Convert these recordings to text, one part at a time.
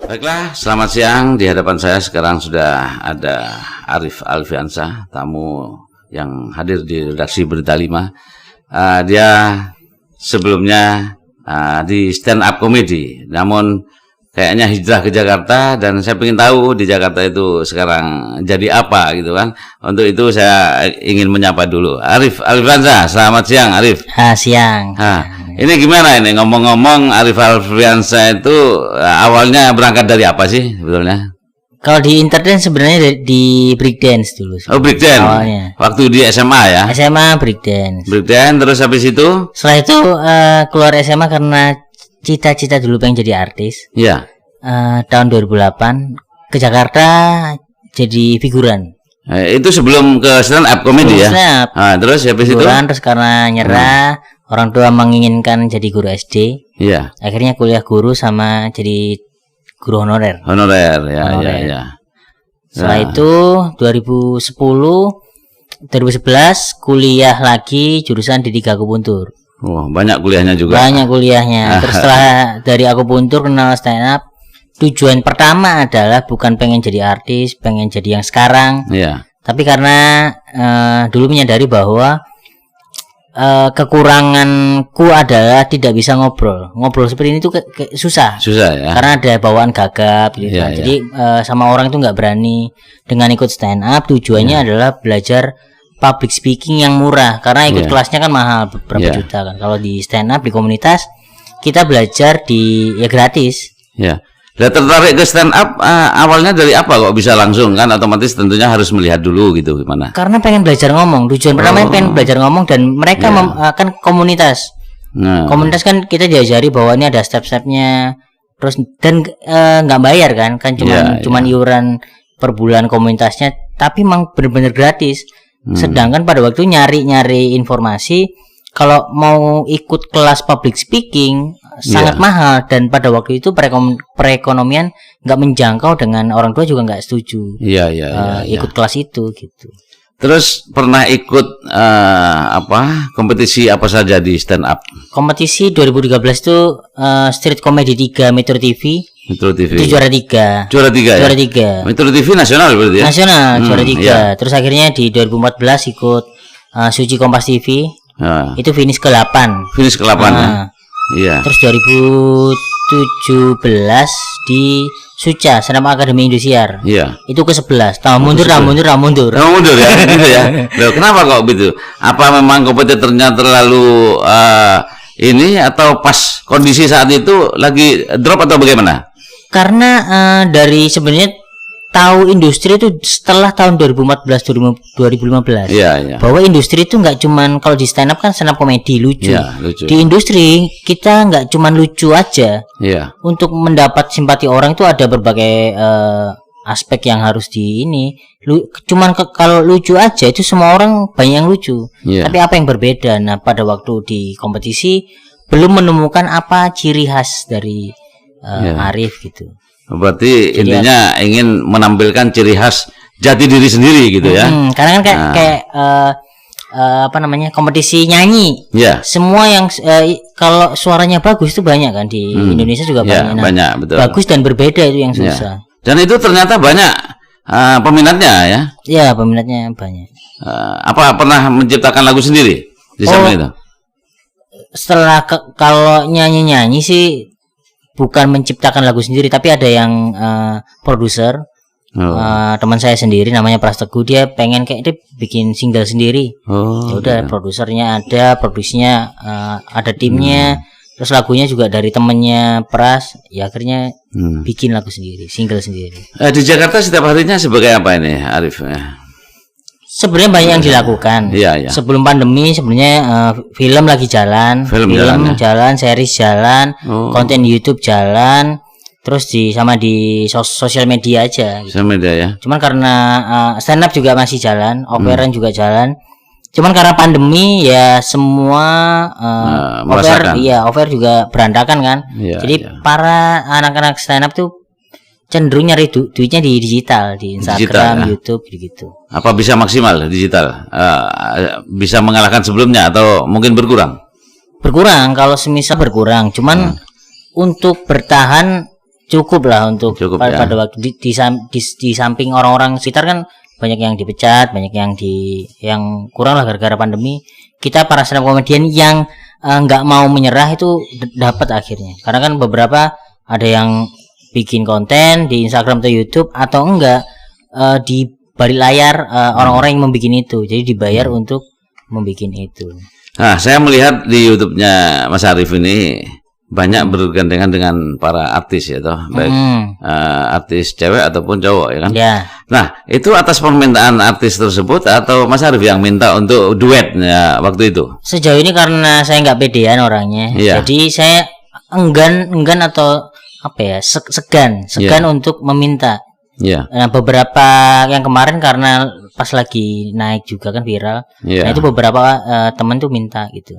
Baiklah, selamat siang. Di hadapan saya sekarang sudah ada Arif Alfiansyah, tamu yang hadir di redaksi Berita 5. Dia sebelumnya di stand up comedy, namun kayaknya hijrah ke Jakarta, dan saya ingin tahu di Jakarta itu sekarang jadi apa gitu kan. Untuk itu saya ingin menyapa dulu Arif Alfiansyah. Selamat siang, Arif. Siang. Ini gimana ini, ngomong-ngomong, Arif Alfiansyah itu awalnya berangkat dari apa sih sebetulnya? Kalau di internet sebenarnya di breakdance dulu. Oh, breakdance. Awalnya. Waktu di SMA ya? SMA breakdance. Breakdance, terus habis itu? Setelah itu keluar SMA karena cita-cita dulu pengen jadi artis. Iya. Tahun 2008 ke Jakarta jadi figuran. Itu sebelum ke stand up comedy ya? Terus habis figuran, itu? Terus karena nyerah, orang tua menginginkan jadi guru SD. Iya. Akhirnya kuliah guru sama jadi guru honorer. Honorer, ya. Setelah itu 2011 kuliah lagi jurusan didik akupuntur. Oh, banyak kuliahnya juga. Banyak kuliahnya. Terus setelah dari akupuntur kenal stand up. Tujuan pertama adalah bukan pengen jadi artis, pengen jadi yang sekarang. Iya. Tapi karena dulu menyadari bahwa kekuranganku adalah tidak bisa ngobrol. Ngobrol seperti ini tuh susah. Susah ya. Karena ada bawaan gagap gitu. Ya, Jadi sama orang itu nggak berani. Dengan ikut stand up tujuannya adalah belajar public speaking yang murah. Karena ikut kelasnya kan mahal, beberapa juta kan. Kalau di stand up di komunitas kita belajar gratis. Ya. Nah, tertarik ke stand up awalnya dari apa kok bisa langsung kan? Otomatis tentunya harus melihat dulu gitu gimana? Karena pengen belajar ngomong. Tujuan pertama pengen belajar ngomong, dan mereka kan komunitas. Komunitas kan kita diajari bahwa ini ada step-stepnya. Terus dan nggak bayar kan cuman iuran per bulan komunitasnya, tapi memang benar-benar gratis. Sedangkan pada waktu nyari informasi, kalau mau ikut kelas public speaking sangat mahal, dan pada waktu itu perekonomian nggak menjangkau, dengan orang tua juga nggak setuju. Ikut kelas itu gitu. Terus pernah ikut kompetisi apa saja di stand up? Kompetisi 2013 itu Street Comedy 3 Metro TV. Metro TV. Itu juara 3. Juara 3 ya? Juara 3. Metro TV nasional berarti ya? Nasional, juara 3. Terus akhirnya di 2014 ikut Suci Kompas TV. Itu finish ke-8. Finish ke-8 ya? Iya. Terus 2017 di Suca Senam Akademi Indosiar. Iya. Itu ke-11. mundur ya? Gitu ya. Loh, kenapa kok gitu? Apa memang kompetitornya terlalu ini, atau pas kondisi saat itu lagi drop atau bagaimana? Karena dari sebenarnya tahu industri itu setelah tahun 2014 2015. Bahwa industri itu nggak cuman, kalau di stand up kan stand up komedi lucu. Di industri kita nggak cuman lucu aja. Untuk mendapat simpati orang itu ada berbagai aspek yang harus kalau lucu aja itu semua orang banyak yang lucu. Tapi apa yang berbeda? Nah, pada waktu di kompetisi belum menemukan apa ciri khas dari Arif gitu. Berarti intinya ingin menampilkan ciri khas jati diri sendiri gitu ya. Karena kan kayak kompetisi nyanyi. Semua yang kalau suaranya bagus itu banyak kan di Indonesia juga banyak. Banyak, betul. Bagus dan berbeda itu yang susah. Dan itu ternyata banyak peminatnya ya. Iya, peminatnya banyak. Apa pernah menciptakan lagu sendiri di samping itu? Setelah kalau nyanyi sih bukan menciptakan lagu sendiri, tapi ada yang produser. Teman saya sendiri namanya Pras Teguh, dia pengen kayak dia bikin single sendiri. Produsernya ada, produksinya ada timnya, terus lagunya juga dari temennya Pras. Ya akhirnya bikin lagu sendiri, single sendiri. Di Jakarta setiap harinya sebagai apa ini, Arif? Sebenarnya banyak yang dilakukan. Sebelum pandemi sebenarnya film lagi jalan, film jalan, series jalan, konten YouTube jalan, terus di sosial media aja. Sosial media ya. Cuman karena stand up juga masih jalan, operan juga jalan. Cuman karena pandemi ya semua over juga berantakan kan. Jadi para anak-anak stand up tuh cenderung nyari duitnya di digital, di Instagram, YouTube gitu. Apa bisa maksimal digital? Bisa mengalahkan sebelumnya atau mungkin berkurang? Berkurang, kalau semisal berkurang. Cuman untuk bertahan cukup lah untuk pada waktu di samping orang-orang sekitar kan banyak yang dipecat, banyak yang kurang lah gara-gara pandemi. Kita para stand up comedian yang nggak mau menyerah itu dapat akhirnya. Karena kan beberapa ada yang bikin konten di Instagram atau YouTube atau enggak di balik layar orang-orang yang membuat itu. Jadi dibayar untuk membuat itu. Nah, saya melihat di YouTube-nya Mas Arif ini banyak bergandengan dengan para artis ya toh, baik artis cewek ataupun cowok ya kan. Ya. Nah, itu atas permintaan artis tersebut atau Mas Arif yang minta untuk duet ya waktu itu? Sejauh ini karena saya nggak pedean orangnya, jadi saya enggan atau apa ya, segan untuk meminta. Nah, beberapa yang kemarin karena pas lagi naik juga kan viral. Nah, itu beberapa teman tuh minta gitu.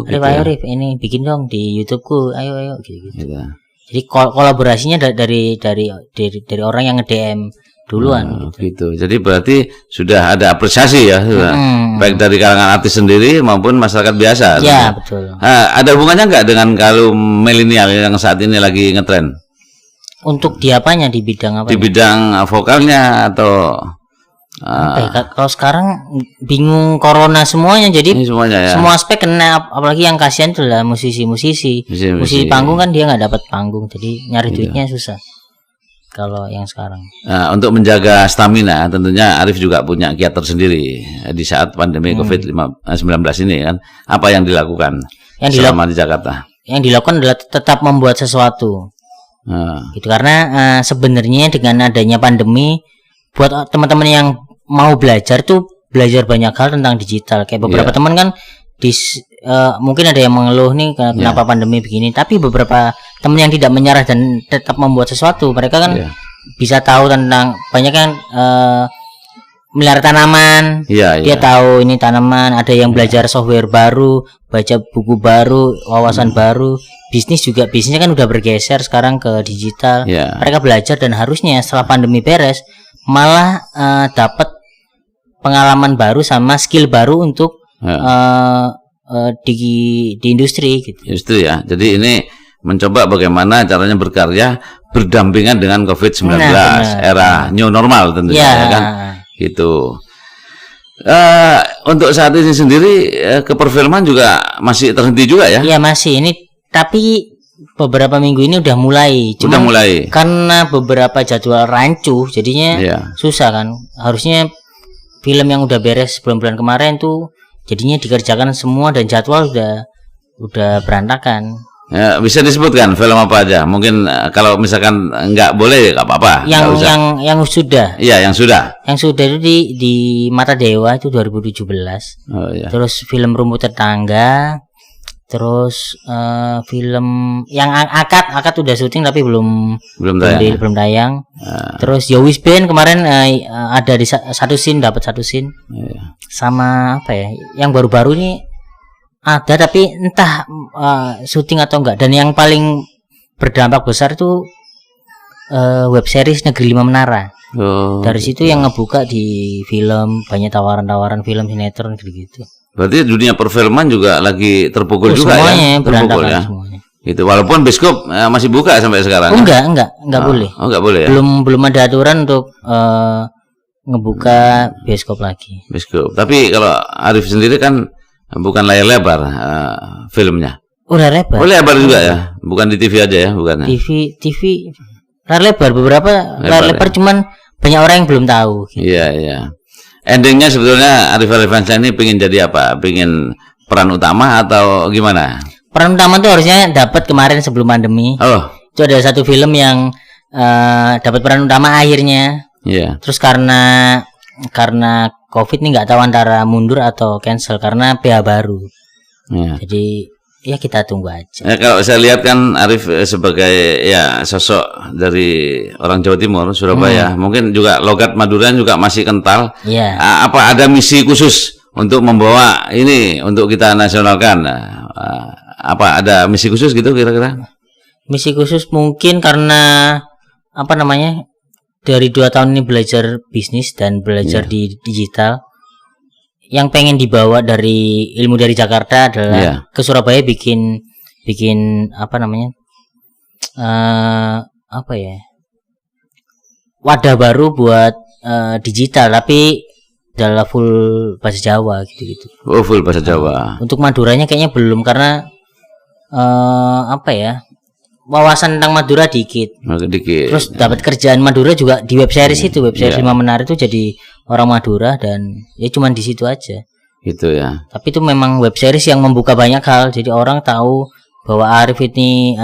Ayo Rif, ini bikin dong di YouTubeku. Ayo gitu. Jadi kolaborasinya dari orang yang nge-DM duluan gitu. Jadi berarti sudah ada apresiasi ya, baik dari kalangan artis sendiri maupun masyarakat biasa. Ya, betul. Ada hubungannya nggak dengan kaum milenial yang saat ini lagi ngetren? Untuk di apanya, di bidang apa? Di bidang vokalnya atau kalau sekarang bingung corona semuanya, jadi semuanya, semua aspek kena, apalagi yang kasihan itu lah musisi panggung kan dia nggak dapat panggung, jadi nyari duitnya susah. Kalau yang sekarang. Nah, untuk menjaga stamina tentunya Arif juga punya kiat tersendiri di saat pandemi COVID-19 ini kan. Apa yang dilakukan selama di Jakarta? Yang dilakukan adalah tetap membuat sesuatu. Gitu, karena sebenarnya dengan adanya pandemi buat teman-teman yang mau belajar tuh belajar banyak hal tentang digital. Kayak beberapa teman kan mungkin ada yang mengeluh nih kenapa pandemi begini, tapi beberapa teman yang tidak menyerah dan tetap membuat sesuatu, mereka kan bisa tahu tentang banyak kan melihara tanaman. Dia tahu ini tanaman, ada yang belajar software baru, baca buku baru, wawasan baru. Bisnisnya kan udah bergeser sekarang ke digital. Mereka belajar dan harusnya setelah pandemi beres malah dapat pengalaman baru sama skill baru untuk di industri gitu. Justru ya. Jadi ini mencoba bagaimana caranya berkarya berdampingan dengan COVID-19, era new normal tentunya ya kan. Gitu. Untuk saat ini sendiri keperfilman juga masih terhenti juga ya? Iya, masih. Ini tapi beberapa minggu ini udah mulai. Karena beberapa jadwal rancu jadinya susah kan. Harusnya film yang udah beres bulan-bulan kemarin tuh jadinya dikerjakan semua dan jadwal udah berantakan. Ya, bisa disebutkan film apa aja? Mungkin kalau misalkan nggak boleh nggak apa-apa. Yang sudah. Iya, yang sudah. Yang sudah itu di Mata Dewa itu 2017. Terus film Rumput Tetangga. Terus film yang akad udah syuting tapi belum tayang. Terus Yowis Band kemarin ada di satu scene, dapat satu scene. Sama apa ya? Yang baru-baru ini ada tapi entah syuting atau enggak. Dan yang paling berdampak besar itu web series Negeri Lima Menara. Dari situ yang ngebuka di film, banyak tawaran-tawaran film sinetron gitu. Berarti dunia perfilman juga lagi terpukul juga semuanya, ya? Terpukul ya. Semuanya. Gitu. Walaupun bioskop masih buka sampai sekarang. Enggak boleh. Enggak boleh ya. Belum ada aturan untuk ngebuka bioskop lagi. Bioskop. Tapi kalau Arif sendiri kan bukan layar lebar filmnya. Udah lebar. Oh, lebar juga ya. Bukan di TV aja ya, bukan. TV layar lebar, beberapa layar lebar cuman banyak orang yang belum tahu. Iya. Endingnya sebetulnya Arif Alifiansyah ini pengen jadi apa? Pengen peran utama atau gimana? Peran utama tuh harusnya dapat kemarin sebelum pandemi. Itu ada satu film yang dapat peran utama akhirnya. Terus karena COVID ini nggak tahu antara mundur atau cancel karena PH baru. Jadi ya kita tunggu aja. Kalau saya lihat kan Arif sebagai sosok dari orang Jawa Timur, Surabaya, mungkin juga logat Madura juga masih kental. Apa ada misi khusus untuk membawa ini untuk kita nasionalkan? Apa ada misi khusus gitu kira-kira? Misi khusus mungkin karena apa namanya, dari 2 tahun ini belajar bisnis dan belajar di digital. Yang pengen dibawa dari ilmu dari Jakarta adalah ke Surabaya bikin apa namanya apa ya, wadah baru buat digital tapi adalah full bahasa Jawa gitu. Oh, full bahasa Jawa. Untuk Maduranya kayaknya belum, karena apa ya, wawasan tentang Madura dikit. Terus dapat kerjaan Madura juga di web series itu, web series 5 Menara itu jadi orang Madura dan ya cuman di situ aja. Gitu ya. Tapi itu memang web series yang membuka banyak hal, jadi orang tahu bahwa Arif ini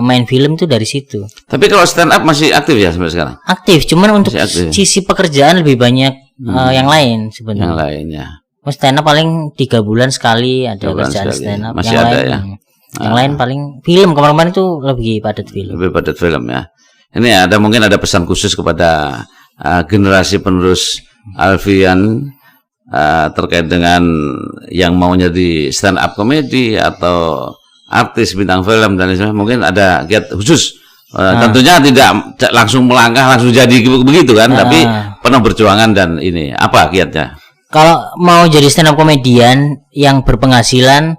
main film itu dari situ. Tapi kalau stand up masih aktif ya sampai sekarang? Aktif, cuman untuk sisi pekerjaan lebih banyak yang lain sebenarnya. Yang lainnya. Stand up paling 3 bulan sekali ada kerjaan stand up. Masih yang ada lain, ya. Yang lain paling film, kemarin itu lebih padat film. Lebih padat film ya. Ini mungkin ada pesan khusus kepada generasi penerus Alfian terkait dengan yang mau jadi stand up komedi atau artis bintang film dan lain-lain, mungkin ada kiat khusus. Tentunya tidak langsung melangkah langsung jadi begitu kan, tapi penuh perjuangan dan ini apa kiatnya? Kalau mau jadi stand up komedian yang berpenghasilan,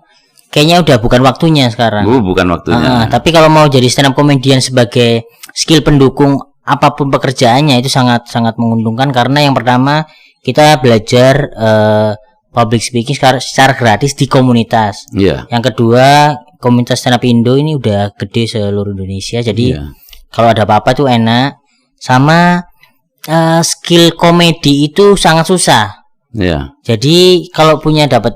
kayaknya udah bukan waktunya sekarang. Bukan waktunya. Tapi kalau mau jadi stand up komedian sebagai skill pendukung apapun pekerjaannya itu sangat menguntungkan, karena yang pertama kita belajar public speaking secara gratis di komunitas. Yang kedua, komunitas stand up Indo ini udah gede seluruh Indonesia, jadi kalau ada apa-apa tuh enak. Sama skill komedi itu sangat susah. Jadi kalau punya dapat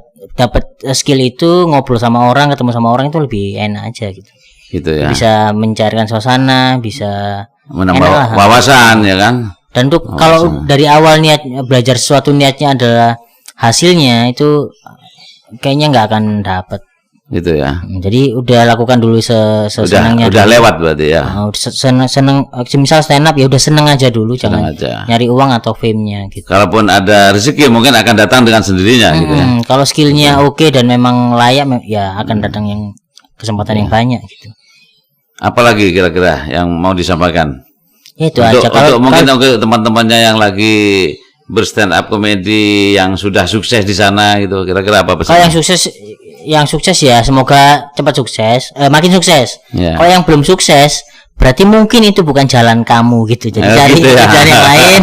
skill itu, ngobrol sama orang, ketemu sama orang itu lebih enak aja gitu. Gitu ya. Bisa mencarikan suasana, bisa menambah wawasan ya kan. Dan untuk kalau dari awal niat belajar sesuatu niatnya adalah hasilnya, itu kayaknya nggak akan dapat. Gitu ya. Jadi udah lakukan dulu sesenangnya. Udah lewat berarti ya. Seneng misal stand up ya udah seneng aja dulu, jangan nyari uang atau fame-nya gitu. Kalaupun ada rezeki mungkin akan datang dengan sendirinya gitu ya. Kalau skillnya oke dan memang layak ya akan datang yang kesempatan yang banyak gitu. Apalagi kira-kira yang mau disampaikan? Itu untuk, aja. Kalau mungkin teman-temannya yang lagi berstand up komedi yang sudah sukses di sana gitu, kira-kira apa pesan? Kalau yang sukses ya semoga cepat sukses, makin sukses. Kalau yang belum sukses berarti mungkin itu bukan jalan kamu gitu. Jadi cari jalan yang lain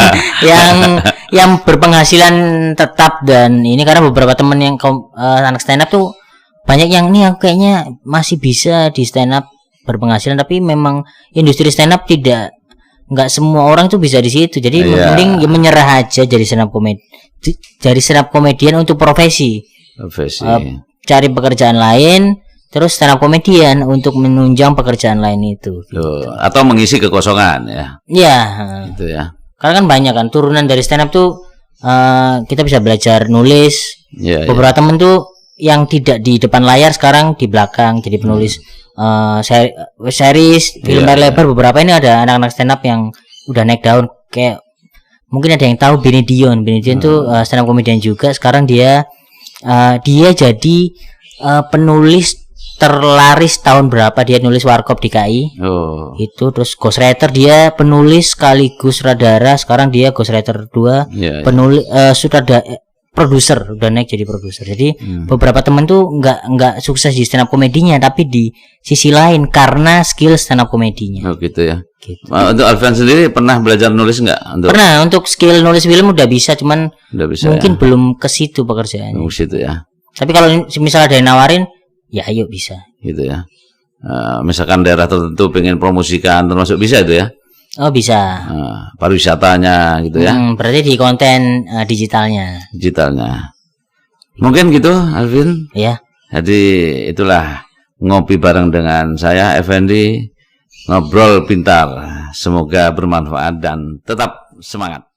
yang berpenghasilan tetap. Dan ini karena beberapa teman yang anak stand up tuh banyak yang nih aku kayaknya masih bisa di stand up berpenghasilan, tapi memang industri stand up nggak semua orang tuh bisa di situ. Jadi mending menyerah aja jadi stand up komedian untuk profesi. Cari pekerjaan lain, terus stand up komedian untuk menunjang pekerjaan lain itu. Gitu. Atau mengisi kekosongan ya. Iya. Gitu ya. Karena kan banyak kan turunan dari stand up tuh, kita bisa belajar nulis. Beberapa temen tuh yang tidak di depan layar sekarang di belakang jadi penulis series, film lebar. Beberapa ini ada anak-anak stand up yang udah naik daun, kayak mungkin ada yang tahu Benny Dion tuh stand up komedian juga. Sekarang dia jadi penulis terlaris tahun berapa, dia nulis Warkop DKI. Itu terus ghostwriter, dia penulis sekaligus sutradara. Sekarang dia ghostwriter 2, penulis produser, udah naik jadi produser. Jadi beberapa temen tuh nggak sukses di stand up komedinya, tapi di sisi lain karena skill stand up komedinya. Gitu ya. Gitu. Untuk Alfian sendiri pernah belajar nulis nggak? Pernah. Untuk skill nulis film udah bisa, cuman mungkin belum ke situ pekerjaannya. Situ ya. Tapi kalau misalnya ada yang nawarin, ya ayo bisa. Gitu ya. Misalkan daerah tertentu pengen promosikan termasuk bisa itu ya. Oh bisa. Pariwisatanya gitu ya. Berarti di konten digitalnya. Mungkin gitu Alvin. Ya. Jadi itulah ngopi bareng dengan saya Effendi, ngobrol pintar. Semoga bermanfaat dan tetap semangat.